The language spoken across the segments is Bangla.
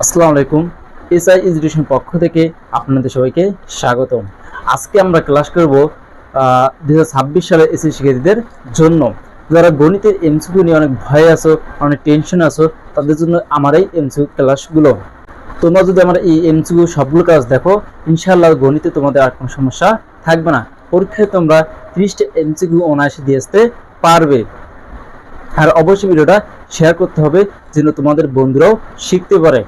আসসালামু আলাইকুম। এসআই এডুকেশন পক্ষ থেকে আপনাদের সবাইকে স্বাগতম। আজকে আমরা ক্লাস করব 2026 সালের এসএসসি শিক্ষার্থীদের জন্য। যারা গণিতের এমসিকিউ নিয়ে অনেক ভয় আছো, অনেক টেনশন আছো, তাদের জন্য আমার এই এমসিকিউ ক্লাসগুলো। তোমরা যদি আমার এই এমসিকিউ সবগুলো ক্লাস দেখো, ইনশাআল্লাহ গণিতে তোমাদের আর কোনো সমস্যা থাকবে না। পরীক্ষায় তোমরা 30টা এমসিকিউ অনায়াসে দিয়ে আসতে পারবে। আর অবশ্যই ভিডিওটা শেয়ার করতে হবে যেন তোমাদের বন্ধুরাও শিখতে পারে।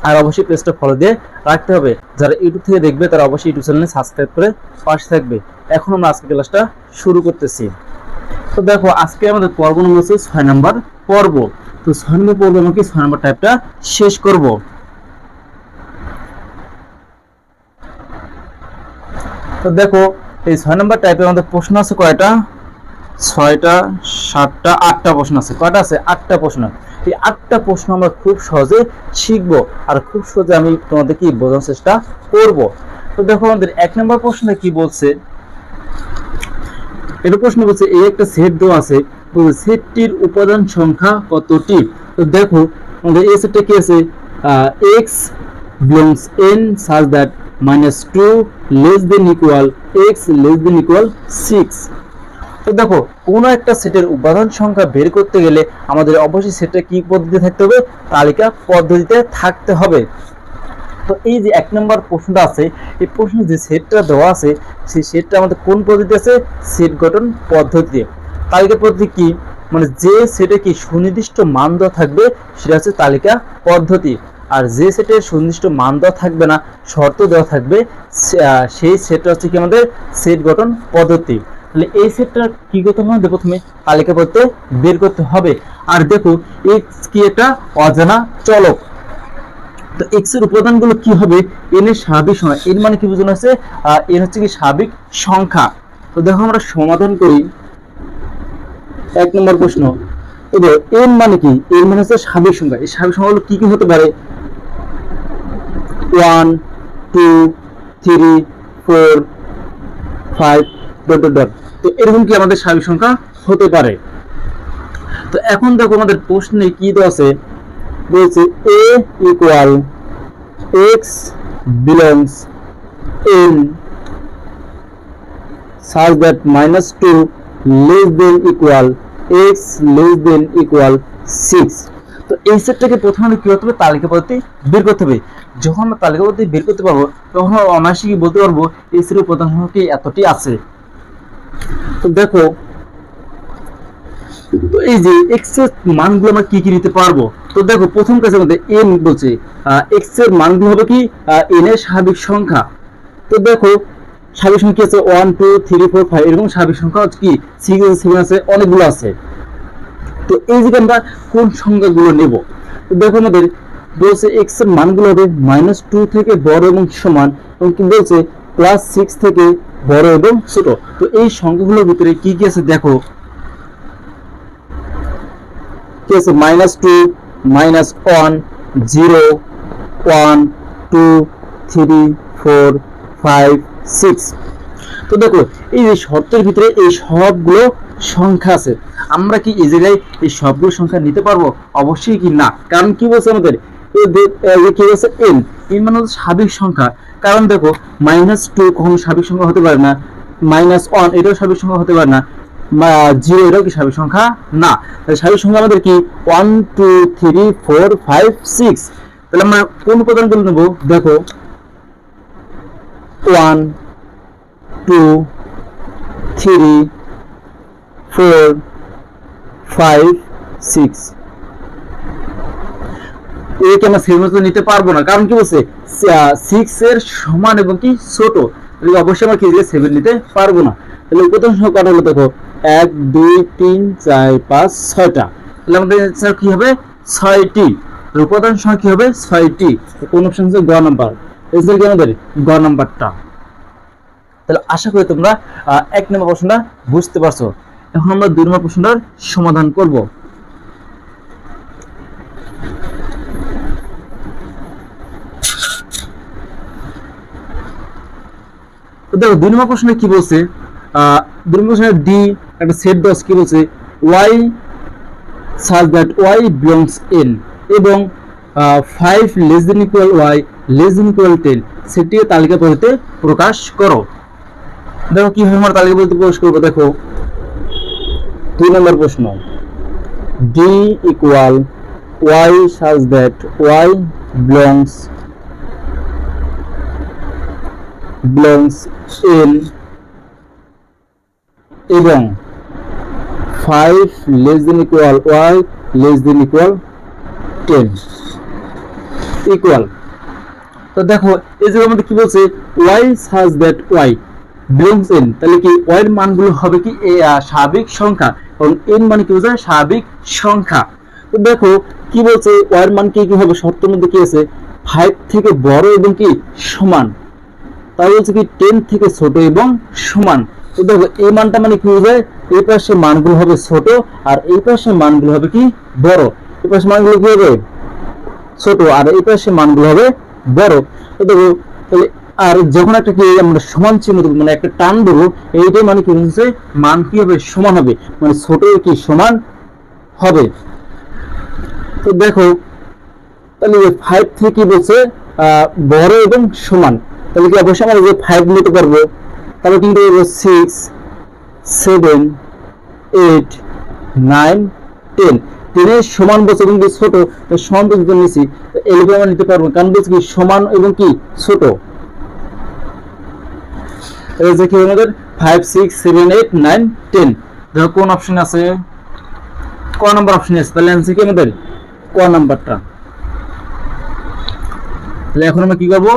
আর অবশ্যই পেজটা ফলো দিয়ে রাখতে হবে। যারা ইউটিউব থেকে দেখবে তারা অবশ্যই ইউটিউব চ্যানেলে সাবস্ক্রাইব করে পাশে থাকবে। এখন আমরা আজকে ক্লাসটা শুরু করতেছি। তো দেখো, আজকে আমাদের পর্ব নম্বর হচ্ছে 6 নম্বর পর্ব। তো 6 নম্বর পর্বে আমরা কি 6 নম্বর টাইপটা শেষ করব। তো দেখো, এই 6 নম্বর টাইপে আমাদের প্রশ্ন আছে কয়টা? 6টা 7টা 8টা প্রশ্ন আছে। কয়টা আছে? 8টা প্রশ্ন। এই 8টা প্রশ্ন আমরা খুব সহজে শিখবো আর খুব সহজে আমি তোমাদের কি বোঝানোর চেষ্টা করব। তো দেখো, আমাদের 1 নম্বর প্রশ্নে কি বলছে। এটা প্রশ্ন বলছে এই একটা সেট দেওয়া আছে, সেটটির উপাদান সংখ্যা কতটি? তো দেখো, আমাদের এই সেটটা কি আছে? x belongs n such that -2 less than equal x less than equal 6। তো দেখো, কোনো একটা সেটের উপাদান সংখ্যা বের করতে গেলে আমাদের অবশ্যই সেটটা কি পদ্ধতি থাকতে হবে? তালিকা পদ্ধতিতে থাকতে হবে। তো এই যে 1 নম্বর প্রশ্নটা আছে, এই প্রশ্নে যে সেটটা দেওয়া আছে সেই সেটটা আমাদের কোন পদ্ধতি আছে? সেট গঠন পদ্ধতিতে। তালিকা পদ্ধতি কি? মানে যে সেটে কি সুনির্দিষ্ট মান দেওয়া থাকবে সেটা হচ্ছে তালিকা পদ্ধতি। আর যে সেটের সুনির্দিষ্ট মান দেওয়া থাকবে না, শর্ত দেওয়া থাকবে, সেই সেটটা হচ্ছে কি আমাদের সেট গঠন পদ্ধতি। তাহলে এই সেটটা কি করতে হবে? প্রথমে তালিকা করতে বের করতে হবে। আর দেখো, x কি একটা অজানা চলক। তো x এর উপাদানগুলো কি হবে? n এর স্বাভাবিক সংখ্যা। n মানে কি বোঝানো আছে? n হচ্ছে কি স্বাভাবিক সংখ্যা। তো দেখো, আমরা সমাধান করি 1 নম্বর প্রশ্ন। এবার n মানে কি? n মানে হচ্ছে স্বাভাবিক সংখ্যা। এই স্বাভাবিক সংখ্যাগুলো কি কি হতে পারে? 1 2 3 4 5 ডট ডট ডট। তো এরকম কি আমাদের স্বাভাবিক সংখ্যা হতে পারে। তো এখন দেখো, আমাদের প্রশ্নে কি দেওয়া আছে? বলছে a equal x belongs n such that -2 less than equal x less than equal 6। তো এই সেটটাকে প্রথমে কি করতে হবে? তালিকা পদ্ধতি বের করতে হবে। যখন আমরা তালিকা পদ্ধতি বের করতে পারবো তখন অনায়াসে কি বলতে পারবো এই সেটের উপাদান সংখ্যা কি এতটি আছে। তো দেখো, তো এই যে x এর মানগুলো আমরা কি কি নিতে পারবো। তো দেখো, প্রথম কাজের মধ্যে n বলছে x এর মানগুলো হবে কি n এর স্বাভাবিক সংখ্যা। তো দেখো, স্বাভাবিক সংখ্যা কি আছে? 1 2 3 4 5 এরকম স্বাভাবিক সংখ্যা হচ্ছে কি 6 আছে 7 আছে, অনেকগুলো আছে। তো এই যে আমরা কোন সংখ্যাগুলো নেব? তো দেখো, আমাদের বলছে x এর মানগুলো হবে -2 থেকে বড় এবং সমান, এবং কি বলছে +6 থেকে বড় এবং ছোট। তো এই সংখ্যাগুলোর ভিতরে কি কি আছে দেখো, কি আছে? -2 -1 0 1 2 3 4 5 6। তো দেখো, এই যে শর্তের ভিতরে এই সবগুলো সংখ্যা আছে। আমরা কি এই জায়গায় এই সবগুলো সংখ্যা নিতে পারবো? অবশ্যই কি না। কারণ কি বলছে আমাদের? কি বলছে? n মানে হচ্ছে স্বাভাবিক সংখ্যা। কারণ দেখো, -2 কখনো স্বাভাবিক সংখ্যা হতে পারে না, -1 এটাও স্বাভাবিক সংখ্যা হতে পারে না, 0 এটাও কি স্বাভাবিক সংখ্যা না। তাহলে স্বাভাবিক সংখ্যা আমাদের কি 1 2 3 4 5 6। তাহলে আমরা কোন উপাদানগুলো নেব? দেখো, 1 2 3 4 5 6। একে আমরা সেভেন নিতে পারবো না। কারণ কি বলছে? 6 এর সমান এবং কি ছোট। অবশ্যই আমরা কি 7 নিতে পারবো না। তাহলে উপাদান সংখ্যা কটা হলো? দেখো, 1 2 3 4 5 6টা। তাহলে আমাদের অ্যানসার কি হবে? 6টি। উপাদান সংখ্যা কি হবে? 6টি। কোন অপশন হচ্ছে? গ নাম্বার। এর কি আমাদের গ নাম্বারটা। তাহলে আশা করি তোমরা 1 নম্বর প্রশ্নটা বুঝতে পারছো। এখন আমরা 2 নম্বর প্রশ্নটার সমাধান করব। তো দেখো, 2 নম্বর প্রশ্নে কি বলছে? 2 নম্বর প্রশ্নে ডি একটা সেট দশ কি বলছে? y such that y belongs n এবং 5 less than equal y less than equal 10 সেটিকে তালিকা পদ্ধতিতে প্রকাশ করো। দেখো কিভাবে আমরা তালিকা পদ্ধতিতে প্রকাশ করবো। দেখো 2 নম্বর প্রশ্ন, d equal y such that y belongs in এবং 5 less than equal y less than equal 10 equal। তো দেখো এই যে আমাদের কি বলছে y such that y belongs in, তাহলে কি y এর মানগুলো হবে কি স্বাভাবিক সংখ্যা এবং n মানে কি বোঝায় স্বাভাবিক সংখ্যা। তো দেখো কি বলছে y এর মান কি হবে, শর্তের মধ্যে কি আছে 5 থেকে বড় এবং কি সমান, তাহলে হচ্ছে কি 10 থেকে ছোট এবং সমান। তো দেখো এই মানটা মানে কি বোঝায় এই পাশে মানগুলো হবে ছোট আর এই পাশে মানগুলো হবে কি বড়, এই পাশে মানগুলো কি হবে ছোট আর এই পাশে মানগুলো হবে বড়। তো দেখো তাহলে আর যখন একটা কি আমরা সমান চিহ্ন দেবো মানে একটা টান দেবো এইটাই মানে কি হচ্ছে মান কি হবে সমান হবে, মানে ছোট কি সমান হবে। তো দেখো তাহলে 5 থেকে কি বলছে বড় এবং সমান, তাহলে কি অবশ্যই আমরা যে 5 নিতে পারবো, তাহলে কিন্তু 6 7 8 9 10 10 সমান বলছে কিন্তু ছোট, সমান বলতে নিছি এইভাবে আমরা নিতে পারবো কারণ বলছে কি সমান এবং কি ছোট। এই যে কি আমাদের 5 6 7 8 9 10, দেখো কোন অপশন আছে, ক নাম্বার অপশন আছে, তাহলে आंसर কি আমাদের ক নাম্বারটা। তাহলে এখন আমরা কি করব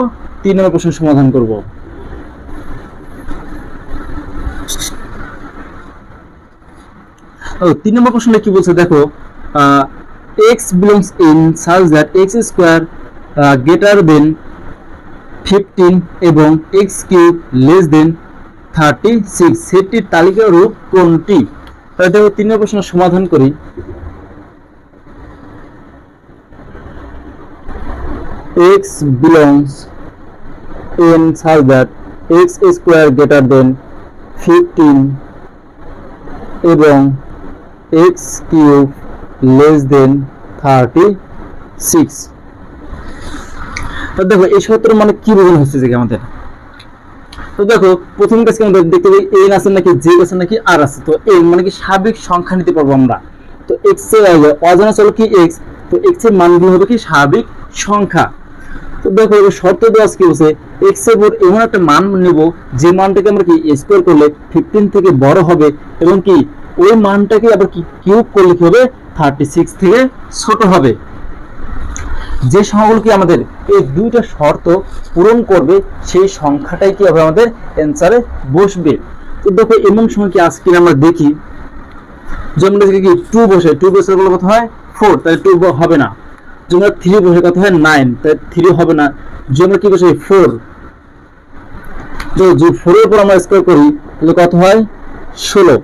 3 নম্বর প্রশ্নের সমাধান করব। ও 3 নম্বর প্রশ্নে কি বলছে দেখো x belongs in such that x square greater than 15 এবং x cube less than 36 সেটির তালিকা রূপ কোনটি। তাহলে দেখো 3 নম্বর প্রশ্নের সমাধান করি। x belongs in such that x square greater than 15 এবং x cube less than 36। তো দেখো এই সূত্র মানে কি বোঝানো হচ্ছে যে আমাদের, তো দেখো প্রথম কাছে আমাদের দেখতে পাই n আছে নাকি j আছে নাকি r আছে, তো n মানে কি স্বাভাবিক সংখ্যা নিতে পারবো আমরা, তো x এর অজানা চল কি x, তো x এর মানগুলো হবে কি স্বাভাবিক সংখ্যা। তো দেখো শর্ত দেওয়া আছে কি বলছে x এর উপর এমন একটা মান নেব যে মানটাকে আমরা কি স্কয়ার করলে 15 থেকে বড় হবে এবং কি ওই মানটাকে আবার কি কিউব করলে কি হবে 36 থেকে ছোট হবে। যে সংখ্যাগুলো কি আমাদের এই দুইটা শর্ত পূরণ করবে সেই সংখ্যাটাই কি হবে আমাদের অ্যানসারে বসবে। তো দেখো এমন সংখ্যা কি আছে কিনা আমরা দেখি, যেমন কি 2 বসে 2 বসে বলে কত হয় 4, তাহলে 2 হবে না। যেমন 3 বসে কত হয় 9, তাহলে 3 হবে না। যেমন কি বসে 4, যে 4 এর উপর আমরা স্কয়ার করি তাহলে কত হয় 16,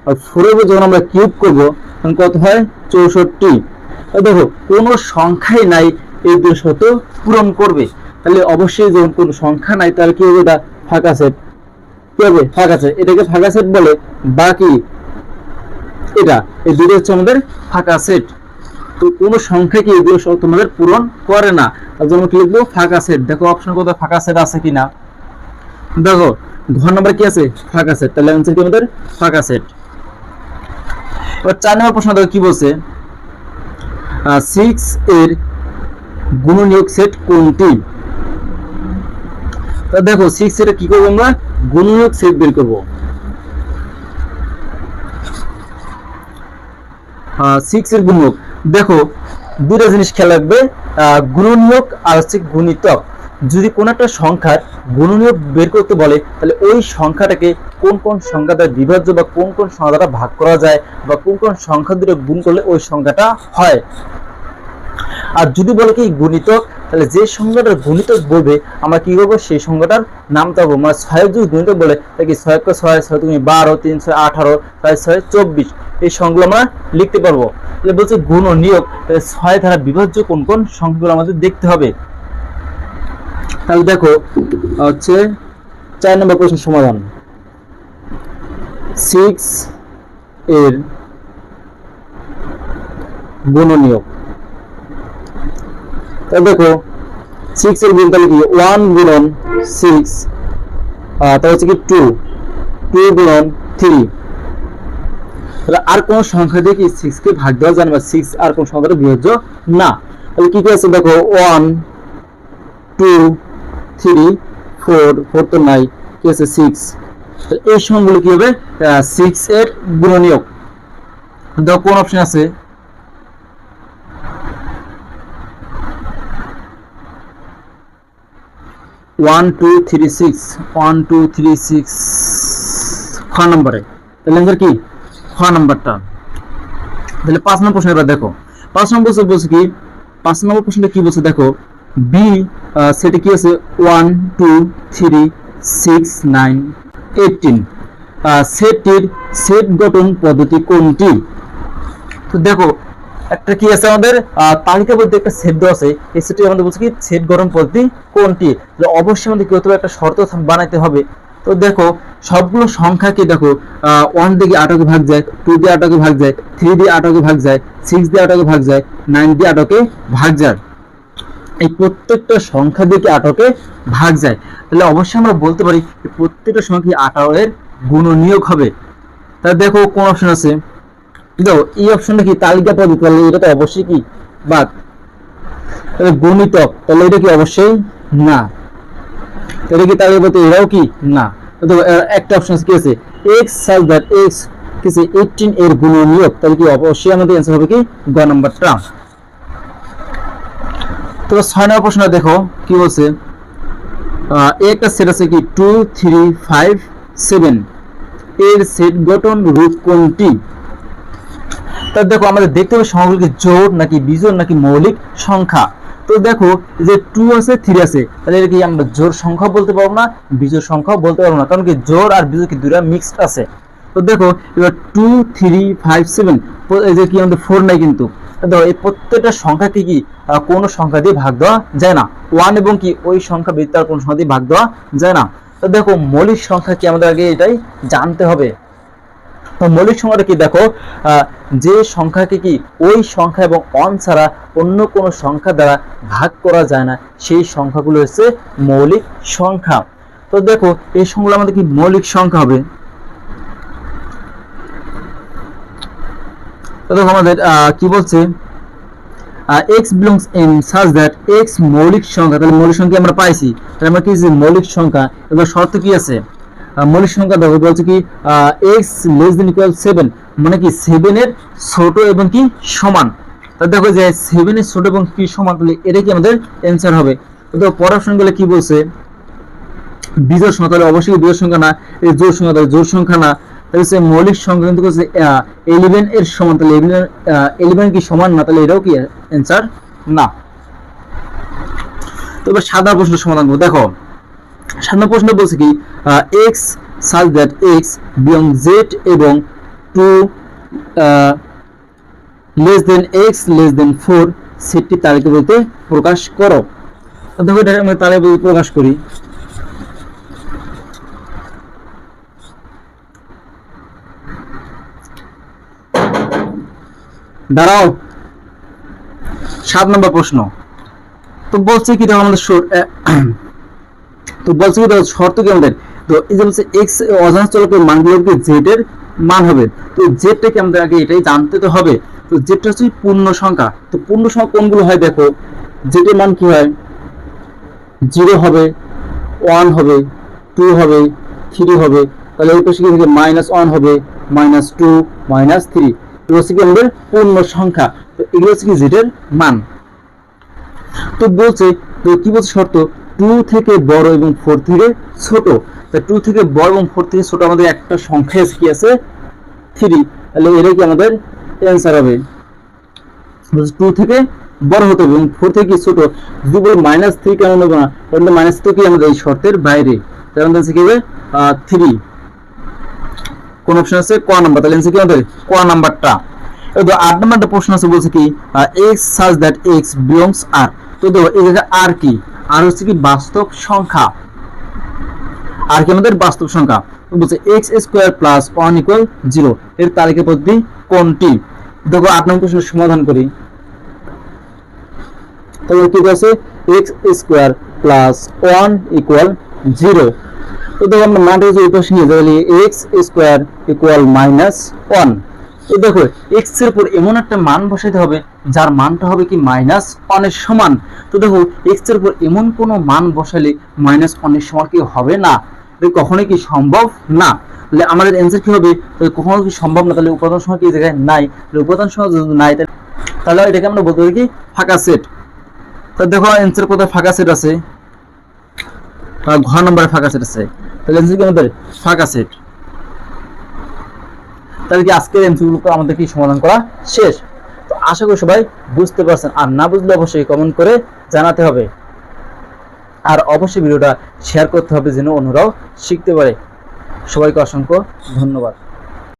আর 4 এর উপর যখন আমরা কিউব করব তখন কত হয় 64। দেখো কোনো সংখ্যাই নাই এই দুই শর্ত পূরণ করবে, তাহলে অবশ্যই যখন কোনো সংখ্যা নাই তাহলে কি হবে এটা ফাঁকা সেট, কি হবে ফাঁকা সেট, এটাকে ফাঁকা সেট বলে। বাকি এটা এই দুটো হচ্ছে আমাদের ফাঁকা সেট, তো কোনো সংখ্যা কি এগুলো শর্ত আমাদের পূরণ করে না, তার জন্য কি লিখবো ফাঁকা সেট। দেখো অপশন কত ফাঁকা সেট আছে কিনা, দেখো ঘর নাম্বার কি আছে ফাঁকা সেট, তাহলে आंसर কি আমাদের ফাঁকা সেট। এবার 4 নম্বর প্রশ্ন দেখো কি বলছে 6 এর গুণনীয়ক সেট কোনটি। তো দেখো 6 এর কি করব আমরা গুণনীয়ক সেট বের করব। 6 এর গুণনীয়ক, দেখো দুটো জিনিস খেয়াল রাখবে, গুণনীয়ক আর হচ্ছে গুণিতক। যদি কোন একটা সংখ্যার গুণনীয়ক বের করতে বলে তাহলে ওই সংখ্যাটাকে কোন কোন সংখ্যা দ্বারা বিভাজ্য বা কোন কোন সংখ্যা দ্বারা ভাগ করা যায় বা কোন কোন সংখ্যা দুটো গুণ করলে ওই সংখ্যাটা হয়। আর যদি বলে কি গুণিতক, তাহলে যে সংখ্যাটার গুণিতক বলবে আমরা কি করবো সেই সংখ্যাটার নাম দেবো। মানে 6 যদি গুণিতক বলে তাহলে কি 6 × 6 6 তুমি 12 3 6 18 তাই 6 24 এই সংখ্যাগুলো আমরা লিখতে পারবো। তাহলে বলছে গুণ ও নিয়োগ, তাহলে 6 দ্বারা বিভাজ্য কোন কোন সংখ্যাগুলো আমাদের দেখতে হবে। তাহলে দেখো হচ্ছে 4 নম্বর প্রশ্নের সমাধান 6 এর গুণনীয়ক। তাহলে দেখো 6 এর গুণ তাহলে কি 1 গুণন 6, তাহলে হচ্ছে কি 2 গুণন 3। তাহলে আর কোন সংখ্যা দিয়ে কি 6 কে ভাগ দেওয়া যায় না, 6 আর কোন সংখ্যাটা বিভাজ্য না। তাহলে কি আছে দেখো 1 2 3 4 তো নাই, কি আছে 6। এই সংখ্যাগুলো কি হবে 6 এর গুণনীয়ক। দেখো কোন অপশন আছে 1 2 3 6, 1 2 3 6 খ নম্বরে। তাহলে आंसर কি খ নাম্বারটা। তাহলে 5 নম্বর প্রশ্ন এবার দেখো 5 নম্বর বলছে কি 5 নম্বর প্রশ্নটা কি বলছে দেখো বি সেটা কি আছে 1 2 3 6 9 18 সেটটির সেট গঠন পদ্ধতি কোনটি। তো দেখো একটা কি আছে আমাদের তালিকাবদ্ধ একটা সেট দেওয়া আছে, এই সেটটি আমাদের বলছে কি সেট গঠন পদ্ধতি কোনটি। অবশ্যই আমাদের কি হতে হবে একটা শর্ত বানাইতে হবে। তো দেখো সবগুলো সংখ্যাকে দেখো 1 দিয়ে 8 কে ভাগ যায়, 2 দিয়ে 8 কে ভাগ যায়, 3 দিয়ে 8 কে ভাগ যায়, 6 দিয়ে 8 কে ভাগ যায়, 9 দিয়ে 8 কে ভাগ যায়। এই প্রত্যেকটা সংখ্যা দিয়ে 8 কে ভাগ যায়। তাহলে অবশ্যই আমরা বলতে পারি প্রত্যেকটা সংখ্যা 18 এর গুণনীয়ক হবে। তাহলে দেখো কোন অপশন আছে, দেখো এই অপশনটা কি তালিকা পদ্ধতি, তাহলে এটা তো অবশ্যই কি বাদ। তাহলে গুণিতক, তাহলে এটা কি অবশ্যই না। তাহলে কি তালিকা পদ্ধতি, এটাও কি না। তো একটা অপশন কি আছে x such that x কিছু 18 এর গুণনীয়ক, তাহলে কি অবশ্যই আমাদের आंसर হবে কি গ নাম্বারটা। তো 6 নম্বর প্রশ্ন দেখো কি বলছে একটা সেট আছে কি 2 3 5 7 এর সেট গঠন রূপ কোনটি। তাহলে দেখো আমাদের দেখতে হবে সংখ্যাগুলো কি জোড় নাকি বিজোড় নাকি মৌলিক সংখ্যা। তো দেখো যে 2 আছে 3 আছে, তাহলে এটা কি আমরা জোড় সংখ্যা বলতে পারবো না, বিজোড় সংখ্যাও বলতে পারবো না, কারণ কি জোড় আর বিজোড় কি দুটো মিক্সড আছে। তো দেখো এবার 2 3 5 7 এই যে কি আমাদের 4 নাই, কিন্তু দেখো এই প্রত্যেকটা সংখ্যাকে কি কোন সংখ্যা দিয়ে ভাগ দেওয়া যায় না, 1 এবং কি ওই সংখ্যা ব্যতীত আর কোন সংখ্যা দিয়ে ভাগ দেওয়া যায় না। তো দেখো মৌলিক সংখ্যা কি আমাদের আগে এটাই জানতে হবে। তো মৌলিক সংখ্যাটা কি দেখো যে সংখ্যাকে কি ওই সংখ্যা এবং অন ছাড়া অন্য কোনো সংখ্যা দ্বারা ভাগ করা যায় না, সেই সংখ্যাগুলো হচ্ছে মৌলিক সংখ্যা। তো দেখো এই সংখ্যাগুলো আমাদের কি মৌলিক সংখ্যা হবে। তো দেখো আমাদের কি বলছে x belongs in such that x মৌলিক সংখ্যা, তাহলে মৌলিক সংখ্যা আমরা পাইছি, তাহলে আমরা কি মৌলিক সংখ্যা। এবার শর্ত কি আছে মৌলিক সংখ্যা দেখো বলছে কি x less than equal 7, মানে কি 7 এর ছোট এবং কি সমান। তাহলে দেখো যে 7 এর ছোট এবং কি সমান, তাহলে এটা কি আমাদের आंसर হবে। তো পরের অপশনগুলো কি বলছে বিজোড় সংখ্যা, তাহলে অবশ্যই বিজোড় সংখ্যা না, এই জোড় সংখ্যা, তাহলে জোড় সংখ্যা না। তাহলে সে মৌলিক সংখ্যা কিন্তু 11 এর সমান, তাহলে 11 কি সমান না, তাহলে এটাও কি आंसर না। তো এবার সাদা প্রশ্ন সমাধান করব। দেখো সাধারণ প্রশ্ন বলছে কি x such that x beyond z এবং 2 less than x less than 4 সেটটি তালিকাবদ্ধ প্রকাশ করো। দেখো এটা আমরা তালিকাবদ্ধ প্রকাশ করি। দাঁড়াও 7 নম্বর প্রশ্ন। তো বলছে কি দেখো আমাদের তো বলছে কি শর্ত কি আমাদের, তো এই যে বলছে x অজানা চলকের মানগুলো কি z এর মান হবে। তো z টাকে আমাদের আগে এটাই জানতে তো হবে। তো z টা হচ্ছে পূর্ণ সংখ্যা। তো পূর্ণ সংখ্যা কোনগুলো হয় দেখো z এর মান কি হয় 0 হবে, 1 হবে, 2 হবে, 3 হবে, তাহলে এই পাশে কি থেকে -1 হবে, -2 -3, এগুলো হচ্ছে কি আমাদের পূর্ণ সংখ্যা। তো এগুলো হচ্ছে কি z এর মান। তো বলছে তো কি বলছে শর্ত 2 থেকে বড় এবং 4 থেকে ছোট। তা 2 থেকে বড় এবং 4 থেকে ছোট আমাদের একটা সংখ্যা আছে কি আছে 3, তাহলে এটা কি আমাদের आंसर হবে। 2 থেকে বড় হতে হবে এবং 4 থেকে ছোট, যদি বলে -3 কেমন হবে না, তাহলে মাইনাস তো কি আমাদের এই শর্তের বাইরে, তাহলে আমাদের কি হবে 3। কোন অপশন আছে ক নাম্বার, তাহলে आंसर কি আমাদের ক নাম্বারটা। এবার 8 নাম্বারটা প্রশ্ন আছে বলছে কি x such that x belongs r। তো দেখো এই জায়গায় আর কি, আর হচ্ছে কি বাস্তব সংখ্যা, আর কি আমাদের বাস্তব সংখ্যা। বলছে x স্কয়ার প্লাস 1 ইকুয়াল 0 এর তালিকা পদ্ধতি কোনটি। দেখো 8 নম্বর প্রশ্নের সমাধান করি। তাহলে কি আছে x স্কয়ার প্লাস 1 ইকুয়াল 0। তো দেখো আমরা মানটা যদি পাশে নিয়ে যাই তাহলে x স্কয়ার ইকুয়াল -1। তো দেখো x এর উপর এমন একটা মান বসাইতে হবে যার মানটা হবে কি -1 এর সমান। তো দেখো x এর উপর এমন কোন মান বসালে -1 এর সমান কি হবে না, এটা কখনোই কি সম্ভব না। তাহলে আমাদের অ্যানসার কি হবে, তাহলে কখনো কি সম্ভব না, তাহলে উপাদান সংখ্যা কি এই জায়গায় নাই, তাহলে উপাদান সংখ্যা যদি নাই তাহলে এটাকে আমরা বলতে পারি কি ফাঁকা সেট। তো দেখো অ্যানসার কোথায় ফাঁকা সেট আছে, ঘ নম্বরে ফাঁকা সেট আছে, তাহলে অ্যানসার কি আমাদের ফাঁকা সেট। তাহলে কি আজকের এমসিকিউগুলো আমাদের কি সমাধান করা শেষ। তো আশা করি সবাই বুঝতে পারছেন, আর না বুঝলে অবশ্যই কমেন্ট করে জানাতে হবে, আর অবশ্যই ভিডিওটা শেয়ার করতে হবে যেন অন্যরাও শিখতে পারে। সবাইকে অসংখ্য ধন্যবাদ।